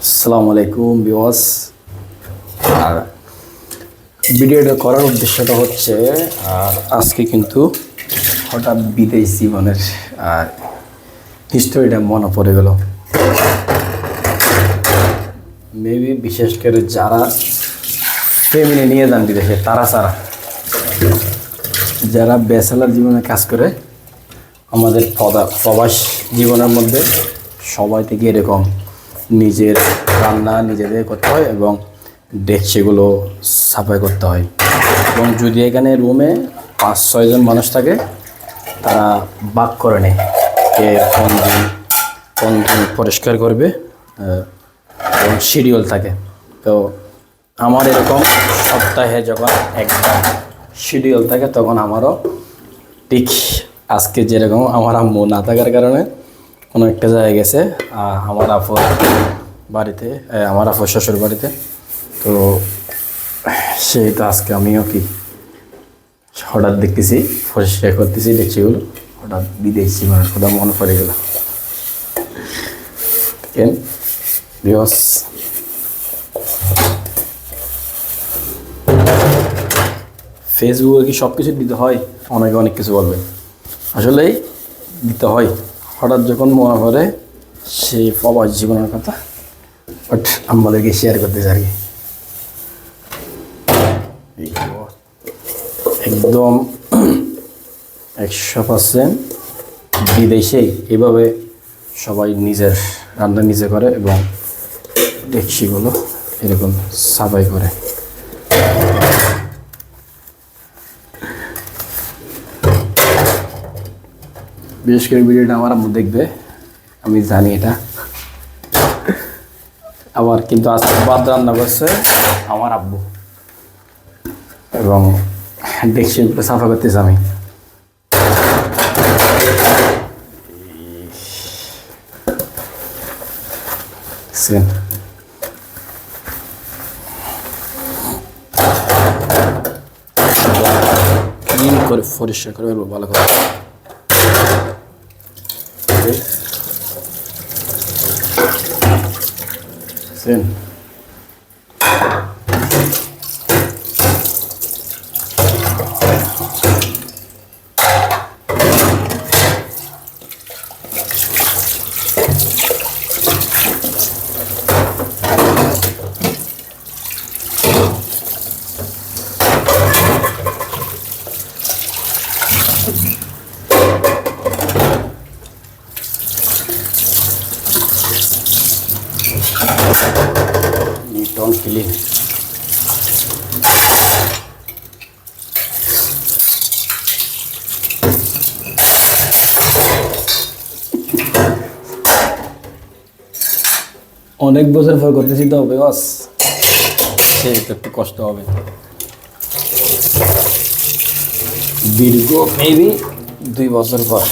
আসসালামু আলাইকুম ভিউয়ার্স। আর ভিডিওটা করার উদ্দেশ্যটা হচ্ছে আজকে কিন্তু হঠাৎ বিদেশ জীবনের হিস্টোরিটা মনে পড়ে গেল। মেবি বিশেষ করে যারা ফ্যামিলি নিয়ে যান বিদেশে তারা ছাড়া যারা ব্যাচেলার জীবনে কাজ করে আমাদের প্রবাস জীবনের মধ্যে সবাই থেকে এরকম নিজের রান্না নিজেদের করতে হয় এবং ডেকচিগুলো সাফাই করতে হয়। এবং যদি এখানে রুমে 5-6 জন মানুষ থাকে তারা ভাগ করে নেয় কে কোন দিন পরিষ্কার করবে এবং শিডিউল থাকে। তো আমার এরকম সপ্তাহে যখন একটা শিডিউল থাকে তখন আমারও ঠিক আজকে যেরকম আমার আম্মু না থাকার কারণে কোনো একটা জায়গায় গেছে আমার আপুর বাড়িতে, আমার আপুর শ্বশুর বাড়িতে। তো সেই তো আজকে আমিও কি হঠাৎ দেখতেছি পরিষ্কার করতেছি দেখছিগুলো, হঠাৎ বিদেশি মানুষ কথা মনে পড়ে গেল। বিকজ ফেসবুকে কি সব কিছু দিতে হয়? অনেকে অনেক কিছু বলবে, আসলেই দিতে হয়। হঠাৎ যখন মনে পড়ে সেই প্রবাস জীবনের কথা, বাট আমাদেরকে শেয়ার করতে চাই। একদম 100% বিদেশেই এভাবে সবাই নিজের রান্না নিজে করে এবং ডেকচিগুলো এরকম সাফাই করে। বিশেষ করে ভিডিওটা আমার আম্মু দেখবে, আমি জানি এটা। আবার কিন্তু আজকে ভাত রান্না করছে আমার আব্বু এবং ডেকচিগুলো সাফা করতেছি আমি। ক্লিন করে পরিষ্কার করে ভালো করে। Neat and clean. অনেক বছর পর করতেছি তো বস, সেই তো একটু কষ্ট হবে। দীর্ঘ মেবি 2 বছর পর।